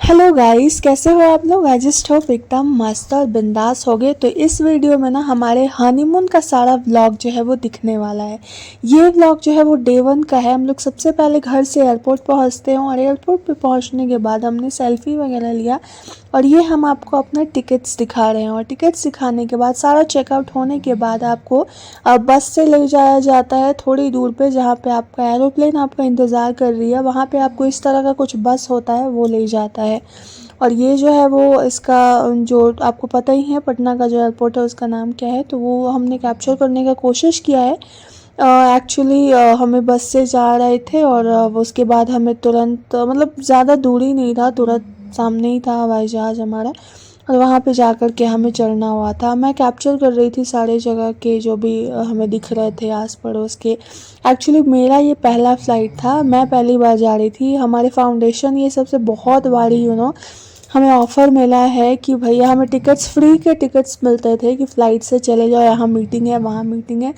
Hello guys, कैसे हो आप लोग। आई जस्ट होप एकदम मस्त और बिंदास हो गए। तो इस वीडियो में ना हमारे हनीमून का सारा व्लॉग जो है वो दिखने वाला है। ये व्लॉग जो है वो डे 1 का है। हम लोग सबसे पहले घर से एयरपोर्ट पहुंचते हैं और एयरपोर्ट पे पहुंचने के बाद हमने सेल्फी वगैरह लिया और ये हम आपको अपना टिकट्स दिखा रहे हैं। और टिकट्स दिखाने के बाद सारा चेकआउट होने के बाद आपको बस से ले जाया जाता है थोड़ी दूर पे, जहाँ पे आपका एरोप्लेन आपका इंतज़ार कर रही है। वहाँ पे आपको इस तरह का कुछ बस होता है वो ले जाता है। और ये जो है वो इसका जो आपको पता ही है, पटना का जो एयरपोर्ट है उसका नाम क्या है, तो वो हमने कैप्चर करने का कोशिश किया है। एक्चुअली हमें बस से जा रहे थे और उसके बाद हमें तुरंत मतलब ज़्यादा दूरी नहीं था, तुरंत सामने ही था हवाई जहाज़ हमारा और वहाँ पे जा कर के हमें चढ़ना हुआ था। मैं कैप्चर कर रही थी सारे जगह के जो भी हमें दिख रहे थे आस पड़ोस के। एक्चुअली मेरा ये पहला फ़्लाइट था, मैं पहली बार जा रही थी। हमारे फाउंडेशन ये सबसे बहुत बारी हमें ऑफ़र मिला है कि भैया हमें टिकट्स फ्री के टिकट्स मिलते थे कि फ़्लाइट से चले जाओ, यहाँ मीटिंग है वहाँ मीटिंग है।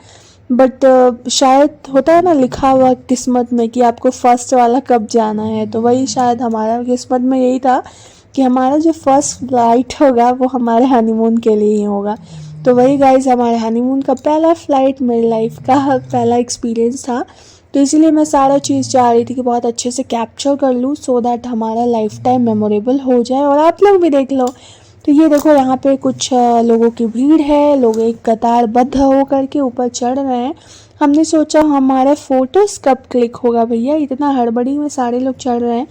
बट शायद होता है ना लिखा हुआ किस्मत में कि आपको फ़र्स्ट वाला कब जाना है, तो वही शायद हमारा किस्मत में यही था कि हमारा जो फ़र्स्ट फ़्लाइट होगा वो हमारे हनीमून के लिए ही होगा। तो वही गाइस, हमारे हनीमून का पहला फ़्लाइट मेरी लाइफ का पहला एक्सपीरियंस था। तो इसीलिए मैं सारा चीज़ चाह रही थी कि बहुत अच्छे से कैप्चर कर लूँ सो दैट हमारा लाइफ टाइम मेमोरेबल हो जाए और आप लोग भी देख लो। तो ये देखो यहाँ पे कुछ लोगों की भीड़ है, लोग एक कतारबद्ध हो करके ऊपर चढ़ रहे हैं। हमने सोचा हमारा फ़ोटोज़ कब क्लिक होगा भैया, इतना हड़बड़ी में सारे लोग चढ़ रहे हैं।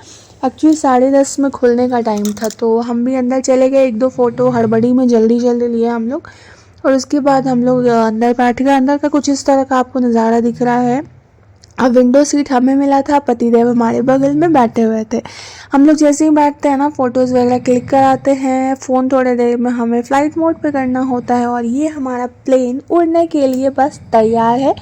एक्चुअली 10:30 में खुलने का टाइम था तो हम भी अंदर चले गए, एक दो फ़ोटो हड़बड़ी में जल्दी जल्दी लिए हम लोग। और उसके बाद हम लोग अंदर बैठ गए। अंदर का कुछ इस तरह का आपको नज़ारा दिख रहा है। अब विंडो सीट हमें मिला था, पतिदेव हमारे बगल में बैठे हुए थे। हम लोग जैसे ही बैठते हैं ना, फ़ोटोज़ वगैरह क्लिक कराते हैं। फ़ोन थोड़ी देर में हमें फ़्लाइट मोड पे करना होता है और ये हमारा प्लेन उड़ने के लिए बस तैयार है।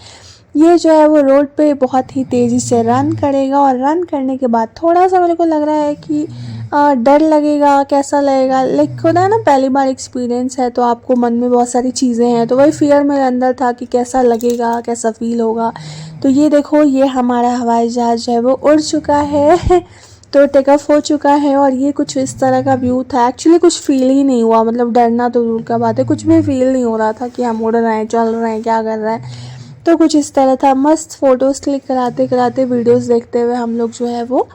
ये जो है वो रोड पे बहुत ही तेज़ी से रन करेगा और रन करने के बाद थोड़ा सा मेरे को लग रहा है कि डर लगेगा, कैसा लगेगा। लाइक होता है ना, पहली बार एक्सपीरियंस है तो आपको मन में बहुत सारी चीज़ें हैं, तो वही फियर मेरे अंदर था कि कैसा लगेगा, कैसा फ़ील होगा। तो ये देखो, ये हमारा हवाई जहाज़ जो है वो उड़ चुका है तो टेक ऑफ हो चुका है और ये कुछ इस तरह का व्यू था। एक्चुअली कुछ फ़ील ही नहीं हुआ, मतलब डरना तो दूर का बात है, कुछ भी फ़ील नहीं हो रहा था कि हम उड़ रहे हैं, चल रहे हैं, क्या कर रहे हैं। तो कुछ इस तरह था। मस्त फ़ोटोज़ क्लिक कराते कराते, वीडियोज़ देखते हुए हम लोग जो है वो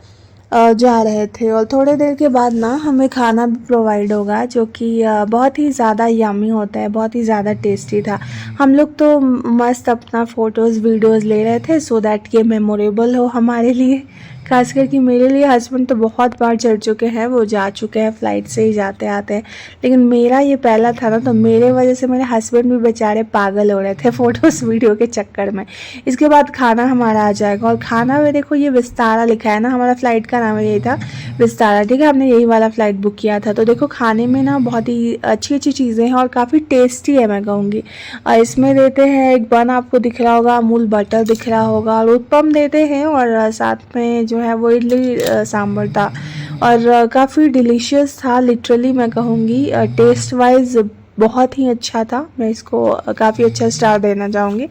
जा रहे थे। और थोड़े देर के बाद ना हमें खाना भी प्रोवाइड होगा जो कि बहुत ही ज़्यादा यम्मी होता है, बहुत ही ज़्यादा टेस्टी था। हम लोग तो मस्त अपना फ़ोटोज़ वीडियोज़ ले रहे थे सो दैट ये मेमोरेबल हो हमारे लिए। खास करके मेरे लिए, हस्बैंड तो बहुत बार चढ़ चुके हैं, वो जा चुके हैं फ़्लाइट से ही जाते आते हैं, लेकिन मेरा ये पहला था ना, तो मेरे वजह से मेरे हस्बैंड भी बेचारे पागल हो रहे थे फ़ोटोज़ वीडियो के चक्कर में। इसके बाद खाना हमारा आ जाएगा और खाना में देखो ये विस्तारा लिखा है ना, हमारा फ़्लाइट का नाम यही था, विस्तारा। ठीक है, हमने यही वाला फ़्लाइट बुक किया था। तो देखो खाने में ना बहुत ही अच्छी अच्छी चीज़ें हैं और काफ़ी टेस्टी है मैं कहूँगी। और इसमें देते हैं एक बन, आपको दिख रहा होगा, अमूल बटर दिख रहा होगा, और उत्पम देते हैं और साथ में जो है वो इडली सांभर था और काफ़ी डिलीशियस था। लिटरली मैं कहूँगी टेस्ट वाइज बहुत ही अच्छा था। मैं इसको काफ़ी अच्छा स्टार देना चाहूँगी।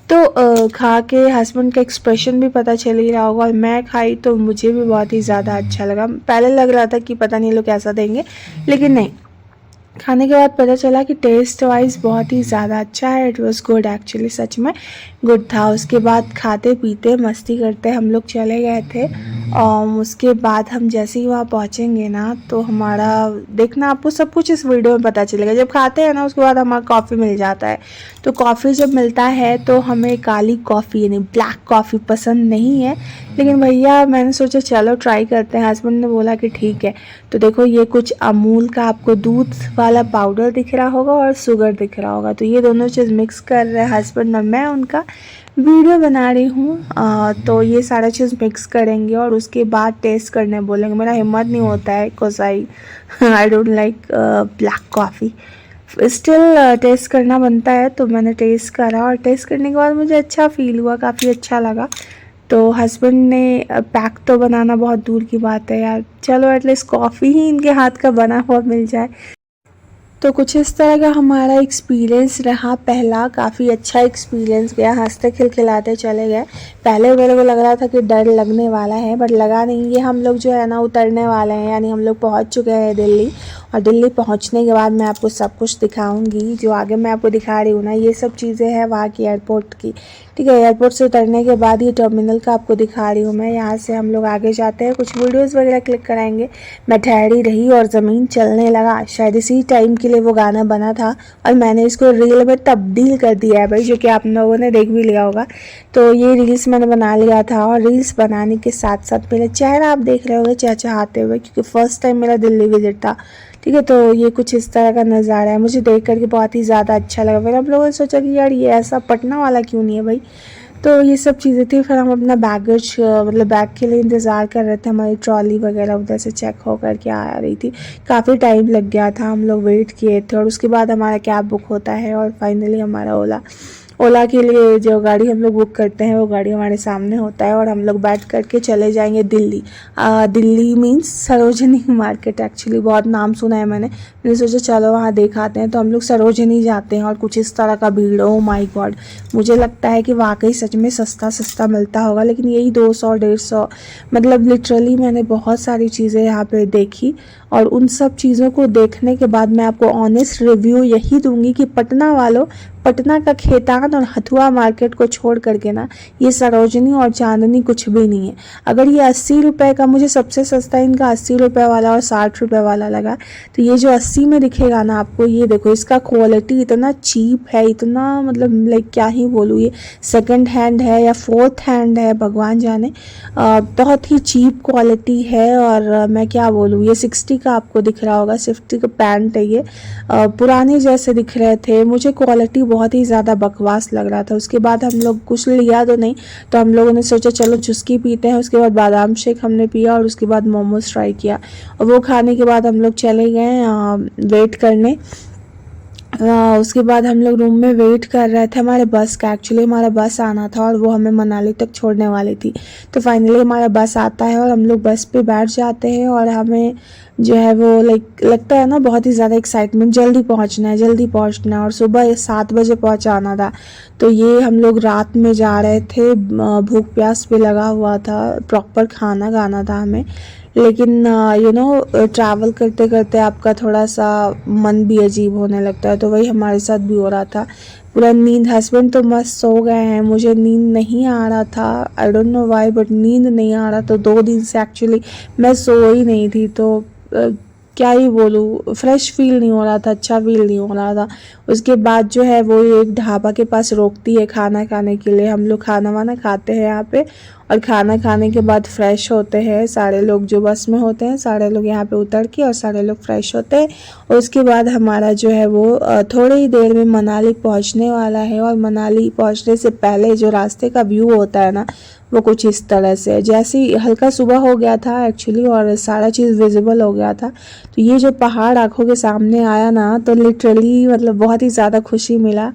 तो खा के हस्बैंड का एक्सप्रेशन भी पता चल ही रहा होगा और मैं खाई तो मुझे भी बहुत ही ज़्यादा अच्छा लगा। पहले लग रहा था कि पता नहीं लोग कैसा देंगे, लेकिन नहीं, खाने के बाद पता चला कि टेस्ट वाइज बहुत ही ज़्यादा अच्छा है। इट वाज गुड, एक्चुअली सच में गुड था। उसके बाद खाते पीते मस्ती करते हम लोग चले गए थे। उसके बाद हम जैसे ही वहाँ पहुँचेंगे ना, तो हमारा देखना, आपको सब कुछ इस वीडियो में पता चलेगा। जब खाते हैं ना उसके बाद हमारा कॉफ़ी मिल जाता है। तो कॉफ़ी जब मिलता है तो हमें काली कॉफ़ी यानी ब्लैक कॉफ़ी पसंद नहीं है, लेकिन भैया मैंने सोचा चलो ट्राई करते हैं। हस्बैंड ने बोला कि ठीक है। तो देखो ये कुछ अमूल का आपको दूध वाला पाउडर दिख रहा होगा और शुगर दिख रहा होगा, तो ये दोनों चीज़ मिक्स कर रहे हैं हस्बैंड और मैं उनका वीडियो बना रही हूँ। तो ये सारा चीज़ मिक्स करेंगे और उसके बाद टेस्ट करने बोलेंगे। मेरा हिम्मत नहीं होता है because I don't like black coffee. Still test करना बनता है, तो मैंने टेस्ट करा और टेस्ट करने के बाद मुझे अच्छा फ़ील हुआ, काफ़ी अच्छा लगा। तो हस्बैंड ने पैक तो बनाना बहुत दूर की बात है यार, चलो एटलीस्ट कॉफ़ी ही इनके हाथ का बना हुआ मिल जाए। तो कुछ इस तरह का हमारा एक्सपीरियंस रहा पहला, काफ़ी अच्छा एक्सपीरियंस गया, हंसते खिलखिलाते चले गए। पहले मेरे को लग रहा था कि डर लगने वाला है, बट लगा नहीं। ये हम लोग जो है ना उतरने वाले हैं, यानी हम लोग पहुंच चुके हैं दिल्ली। और दिल्ली पहुंचने के बाद मैं आपको सब कुछ दिखाऊंगी। जो आगे मैं आपको दिखा रही हूँ ना, ये सब चीज़ें हैं वहाँ की एयरपोर्ट की, ठीक है। एयरपोर्ट से उतरने के बाद ये टर्मिनल का आपको दिखा रही हूँ मैं। यहाँ से हम लोग आगे जाते हैं, कुछ वीडियोस वगैरह क्लिक कराएंगे। मैं ठहरी रही और ज़मीन चलने लगा, शायद इसी टाइम के लिए वो गाना बना था और मैंने इसको रील में तब्दील कर दिया है भाई, जो कि आप लोगों ने देख भी लिया होगा। तो ये रील्स मैंने बना लिया था और रील्स बनाने के साथ साथ मेरा चेहरा आप देख रहे होंगे चहचहाते हुए, क्योंकि फ़र्स्ट टाइम मेरा दिल्ली विजिट था, ठीक है। तो ये कुछ इस तरह का नज़ारा है, मुझे देख करके बहुत ही ज़्यादा अच्छा लगा। फिर हम लोगों ने सोचा कि यार ये ऐसा पटना वाला क्यों नहीं है भाई। तो ये सब चीज़ें थी। फिर हम अपना बैगेज मतलब बैग के लिए इंतज़ार कर रहे थे, हमारी ट्रॉली वगैरह उधर से चेक हो कर के आ रही थी। काफ़ी टाइम लग गया था, हम लोग वेट किए थे और उसके बाद हमारा कैब बुक होता है और फाइनली हमारा ओला के लिए जो गाड़ी हम लोग बुक करते हैं वो गाड़ी हमारे सामने होता है और हम लोग बैठ करके चले जाएंगे Delhi. Delhi means Sarojini market, actually बहुत नाम सुना है मैंने सोचा चलो वहाँ देखाते हैं। तो हम लोग सरोजनी जाते हैं और कुछ इस तरह का भीड़, ओ माय गॉड। मुझे लगता है कि वाकई सच में सस्ता सस्ता मिलता होगा, लेकिन यही 200-150, मतलब लिटरली मैंने बहुत सारी चीज़ें यहाँ पे देखी। और उन सब चीज़ों को देखने के बाद मैं आपको ऑनेस्ट रिव्यू यही दूंगी कि पटना वालों, पटना का खेतान और हथुआ मार्केट को छोड़ करके ना ये सरोजनी और चांदनी कुछ भी नहीं है। अगर ये 80 रुपये का, मुझे सबसे सस्ता इनका 80 रुपये वाला और 60 रुपये वाला लगा। तो ये जो 80 में दिखेगा ना आपको, ये देखो इसका क्वालिटी इतना चीप है, इतना मतलब लाइक क्या ही बोलूँ, ये सेकंड हैंड है या फोर्थ हैंड है भगवान जाने। बहुत ही चीप क्वालिटी है। और मैं क्या बोलूँ, ये 60 का आपको दिख रहा होगा, 60 का पैंट है ये। पुराने जैसे दिख रहे थे, मुझे क्वालिटी बहुत ही ज़्यादा बकवास लग रहा था। उसके बाद हम लोग कुछ लिया तो नहीं, तो हम लोगों ने सोचा चलो चुस्की पीते हैं। उसके बाद बादाम शेक हमने पिया और उसके बाद मोमोज ट्राई किया और वो खाने के बाद हम लोग चले गए वेट करने। उसके बाद हम लोग रूम में वेट कर रहे थे हमारे बस का। एक्चुअली हमारा बस आना था और वो हमें मनाली तक छोड़ने वाली थी। तो फाइनली हमारा बस आता है और हम लोग बस पे बैठ जाते हैं और हमें जो है वो लाइक लगता है ना बहुत ही ज़्यादा एक्साइटमेंट, जल्दी पहुंचना है जल्दी पहुंचना है और सुबह 7 बजे पहुंचाना था। तो ये हम लोग रात में जा रहे थे, भूख प्यास भी लगा हुआ था, प्रॉपर खाना खाना था हमें। लेकिन ट्रैवल करते करते आपका थोड़ा सा मन भी अजीब होने लगता है, तो वही हमारे साथ भी हो रहा था। पूरा नींद, हस्बैंड तो मस्त सो गए हैं, मुझे नींद नहीं आ रहा था, I don't know why, but नींद नहीं आ रहा। तो 2 दिन से एक्चुअली मैं सो ही नहीं थी। तो क्या ही बोलूँ, फ्रेश फील नहीं हो रहा था, अच्छा फील नहीं हो रहा था। उसके बाद जो है वो एक ढाबा के पास रोकती है खाना खाने के लिए। हम लोग खाना वाना खाते हैं यहाँ पे और खाना खाने के बाद फ्रेश होते हैं सारे लोग जो बस में होते हैं, सारे लोग यहाँ पे उतर के और सारे लोग फ्रेश होते हैं। और उसके बाद हमारा जो है वो थोड़ी ही देर में मनाली पहुँचने वाला है। और मनाली पहुँचने से पहले जो रास्ते का व्यू होता है ना, वो कुछ इस तरह से, जैसे ही हल्का सुबह हो गया था एक्चुअली और सारा चीज़ विजिबल हो गया था। तो ये जो पहाड़ आंखों के सामने आया ना, तो लिटरली मतलब बहुत ही ज़्यादा खुशी मिला।